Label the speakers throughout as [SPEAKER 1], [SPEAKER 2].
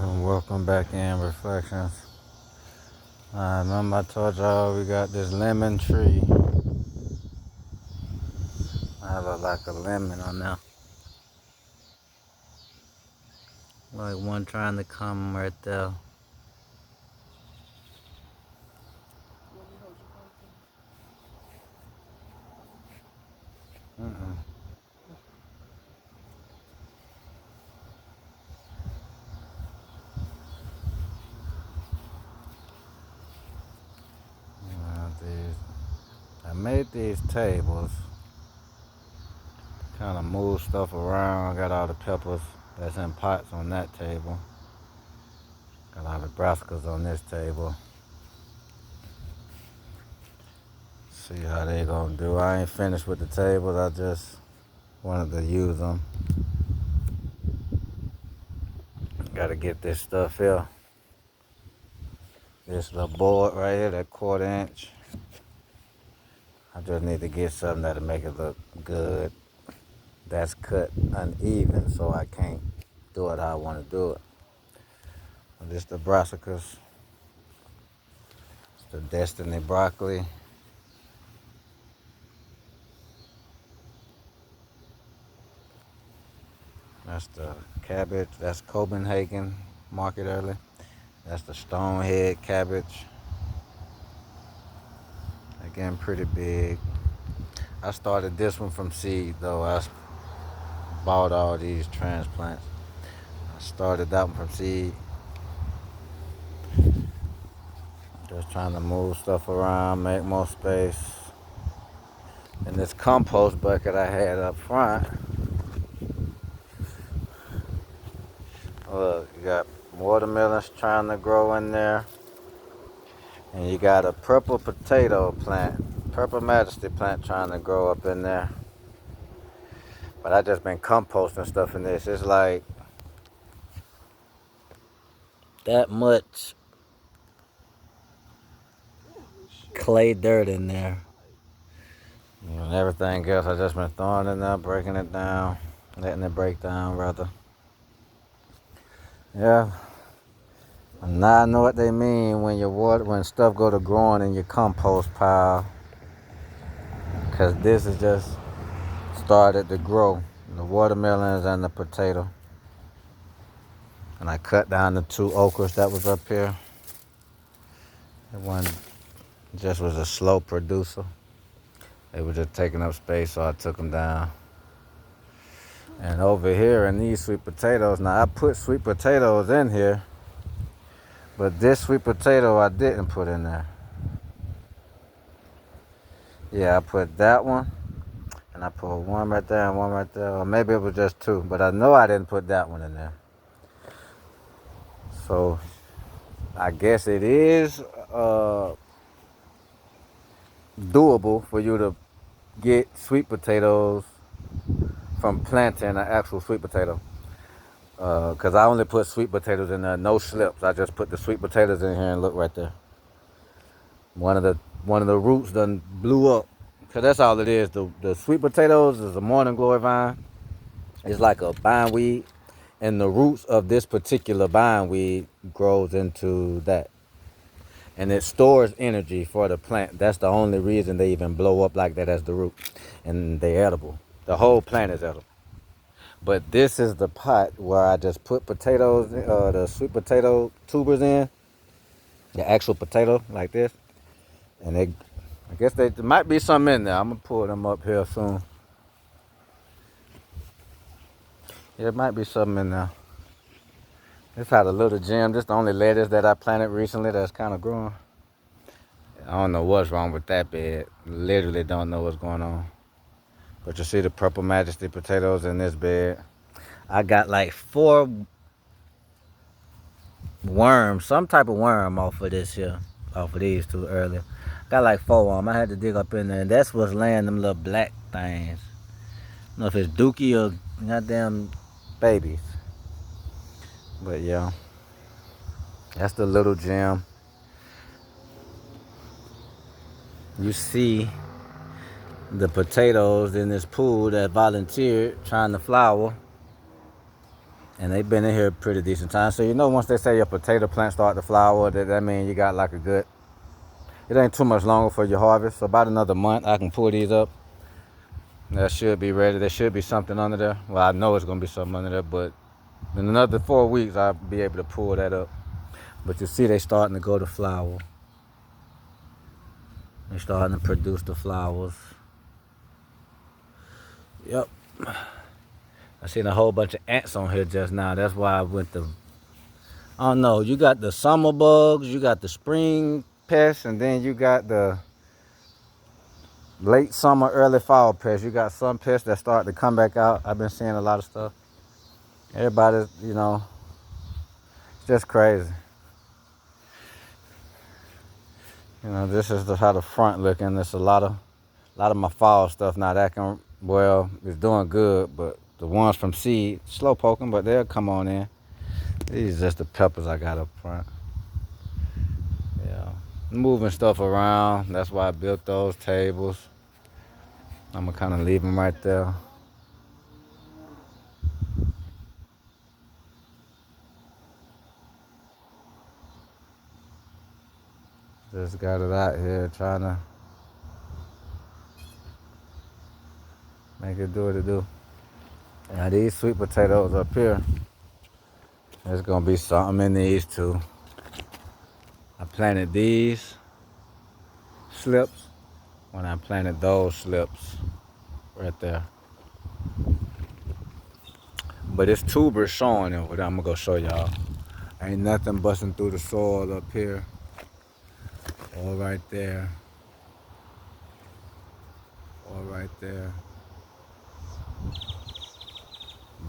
[SPEAKER 1] And welcome back in Reflections. Remember I told y'all we got this lemon tree. I look like a lemon on there. Like one trying to come right there. Mm-mm. I made these tables. Kind of move stuff around. Got all the peppers that's in pots on that table. Got all the brassicas on this table. See how they gonna do. I ain't finished with the tables. I just wanted to use them. Gotta get this stuff here. This little board right here, that 1/4 inch. I just need to get something that'll make it look good. That's cut uneven, so I can't do it how I want to do it. This the brassicas. It's the Destiny broccoli. That's the cabbage. That's Copenhagen market early. That's the Stonehead cabbage. Again, pretty big. I started this one from seed though. I bought all these transplants. I started that one from seed. Just trying to move stuff around, make more space. And this compost bucket I had up front. Look, you got watermelons trying to grow in there. And you got a purple potato plant, purple majesty plant trying to grow up in there. But I just been composting stuff in this. It's like that much clay dirt in there. And everything else I just been throwing in there, breaking it down, letting it break down rather. Yeah. And now I know what they mean when when stuff go to growing in your compost pile. Cause this is just started to grow. The watermelons and the potato. And I cut down the 2 okras that was up here. That one just was a slow producer. They were just taking up space, so I took them down. And over here in these sweet potatoes, now I put sweet potatoes in here, but this sweet potato I didn't put in there. Yeah, I put that one, and I put one right there and one right there, or maybe it was just 2, but I know I didn't put that one in there. So I guess it is doable for you to get sweet potatoes from planting an actual sweet potato. Because I only put sweet potatoes in there, no slips. I just put the sweet potatoes in here and look right there. One of the roots done blew up. Because that's all it is. The sweet potatoes is a morning glory vine. It's like a bindweed. And the roots of this particular bindweed grows into that. And it stores energy for the plant. That's the only reason they even blow up like that as the root. And they're edible. The whole plant is edible. But this is the pot where I just put potatoes, the sweet potato tubers in, the actual potato like this. And I guess there might be some in there. I'm gonna pull them up here soon. Yeah, there might be something in there. This had a little gem. This is the only lettuce that I planted recently that's kind of growing. I don't know what's wrong with that bed. Literally don't know what's going on. But you see the purple majesty potatoes in this bed. I got like 4 worms, some type of worm off of this here, off of these 2 earlier. Got like 4 of them. I had to dig up in there, and that's what's laying them little black things. I don't know if it's dookie or goddamn babies. But yeah, that's the little gem. You see the potatoes in this pool that volunteered trying to flower. And they've been in here pretty decent time. So once they say your potato plant start to flower, that means you got like a good. It ain't too much longer for your harvest. So about another month, I can pull these up. That should be ready. There should be something under there. Well, I know it's gonna be something under there, but in another 4 weeks, I'll be able to pull that up. But you see, they starting to go to flower. They starting to produce the flowers. Yep. I seen a whole bunch of ants on here just now. That's why I went to. I don't know. You got the summer bugs, you got the spring pests, and then you got the late summer, early fall pests. You got some pests that start to come back out. I've been seeing a lot of stuff. Everybody's, it's just crazy. This is how the front looking. There's a lot of my fall stuff now that it's doing good, but the ones from seed, slow poking, but they'll come on in. These are just the peppers I got up front. Yeah, moving stuff around. That's why I built those tables. I'm gonna kind of leave them right there. Just got it out here trying to make it do what it do. Now these sweet potatoes up here, there's gonna be something in these too. I planted these slips when I planted those slips right there. But it's tubers showing it. What I'm gonna go show y'all. Ain't nothing busting through the soil up here. All right there. All right there.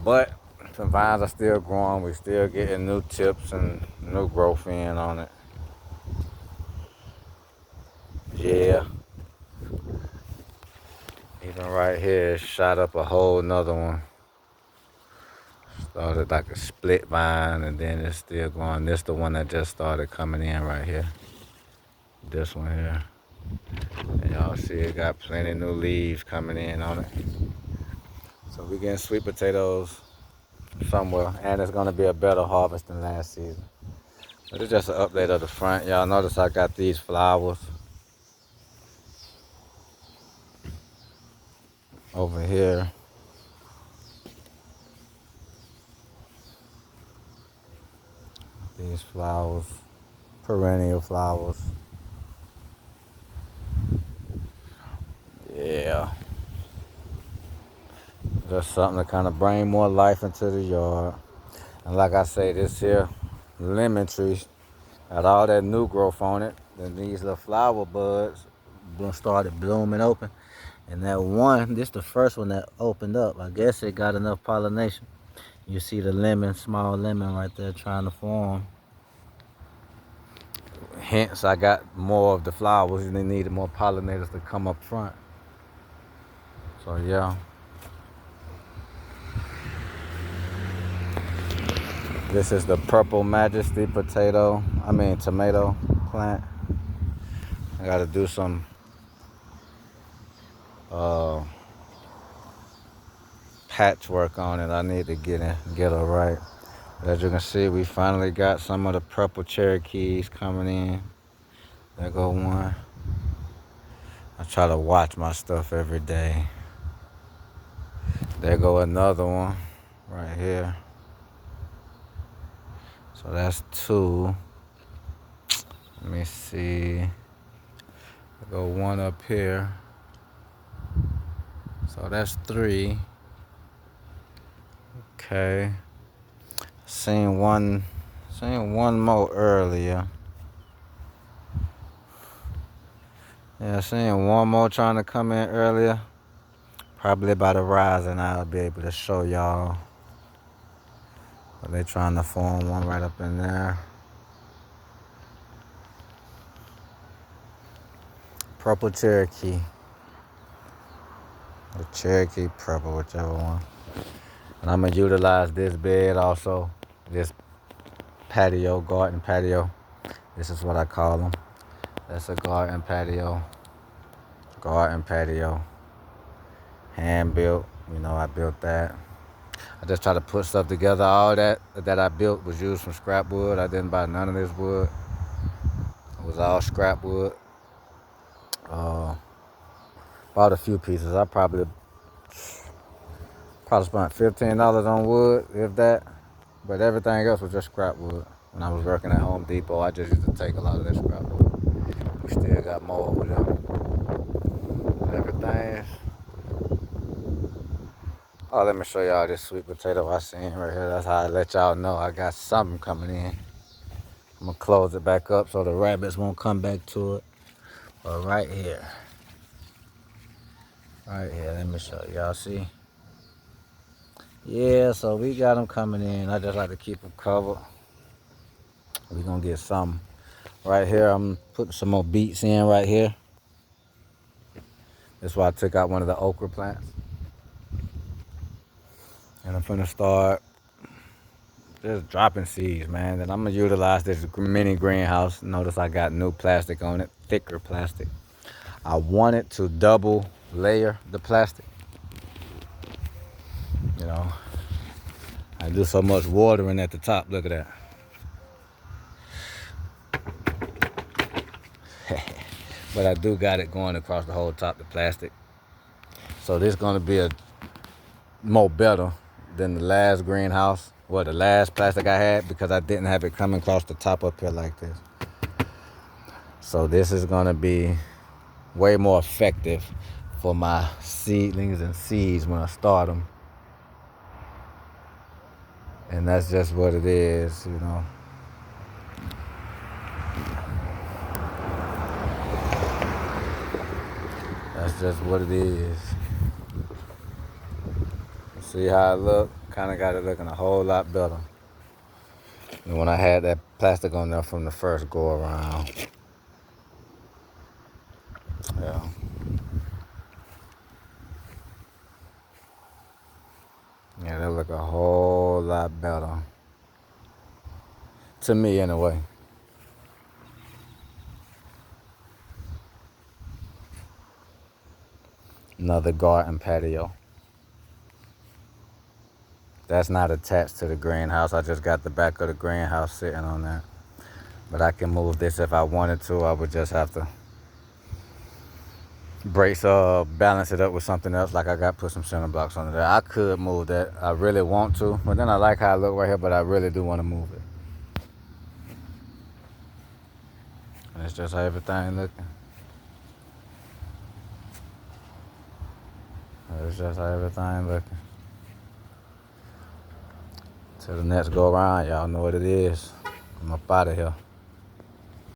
[SPEAKER 1] But the vines are still growing. We still getting new tips and new growth in on it. Yeah. Even right here, it shot up a whole nother one. Started like a split vine, and then it's still growing. This the one that just started coming in right here. This one here. And y'all see it got plenty new leaves coming in on it. So we getting sweet potatoes somewhere, and it's gonna be a better harvest than last season. But it's just an update of the front. Y'all notice I got these flowers over here. These flowers, perennial flowers. Yeah. Just something to kind of bring more life into the yard. And like I say, this here lemon tree got all that new growth on it. Then these little flower buds started blooming open. And that one, this the first one that opened up. I guess it got enough pollination. You see the lemon, small lemon right there trying to form. Hence, I got more of the flowers and they needed more pollinators to come up front. So yeah. This is the Purple Majesty tomato plant. I gotta do some patchwork on it. I need to get her right. As you can see, we finally got some of the purple Cherokees coming in. There go one. I try to watch my stuff every day. There go another one right here. So that's two. Let me see. There go one up here. So that's three. Okay. Seen one more earlier. Yeah, seen one more trying to come in earlier. Probably by the rise, and I'll be able to show y'all. But they trying to form one right up in there. Purple Cherokee. Or Cherokee purple, whichever one. And I'm gonna utilize this bed also. This patio, garden patio. This is what I call them. That's a garden patio. Garden patio. Hand built. I built that. I just try to put stuff together. All that I built was used from scrap wood. I didn't buy none of this wood. It was all scrap wood. Uh, Bought a few pieces. I probably spent $15 on wood, if that. But everything else was just scrap wood. When I was working at Home Depot, I just used to take a lot of that scrap wood. We still got more over there. Everything. Oh, let me show y'all this sweet potato I seen right here. That's how I let y'all know I got something coming in. I'm gonna close it back up so the rabbits won't come back to it. But right here, let me show y'all. See? Yeah, so we got them coming in. I just like to keep them covered. We gonna get some right here. I'm putting some more beets in right here. That's why I took out one of the okra plants. And I'm finna start just dropping seeds, man. Then I'm gonna utilize this mini greenhouse. Notice I got new plastic on it, thicker plastic. I wanted to double layer the plastic. You know, I do so much watering at the top. Look at that. But I do got it going across the whole top, the plastic. So this gonna be a more better than the last greenhouse, or the last plastic I had, because I didn't have it coming across the top up here like this. So this is gonna be way more effective for my seedlings and seeds when I start them. And that's just what it is, you know. That's just what it is. See how it look? Kind of got it looking a whole lot better than when I had that plastic on there from the first go around. Yeah. Yeah, they look a whole lot better. To me, anyway. Another garden patio. That's not attached to the greenhouse. I just got the back of the greenhouse sitting on there. But I can move this if I wanted to. I would just have to balance it up with something else. Like I got put some center blocks under there. I could move that. I really want to. But then I like how it look right here, but I really do want to move it. And it's just how everything looking. It's just how everything looking. Till the next go around, y'all know what it is. I'm up out of here.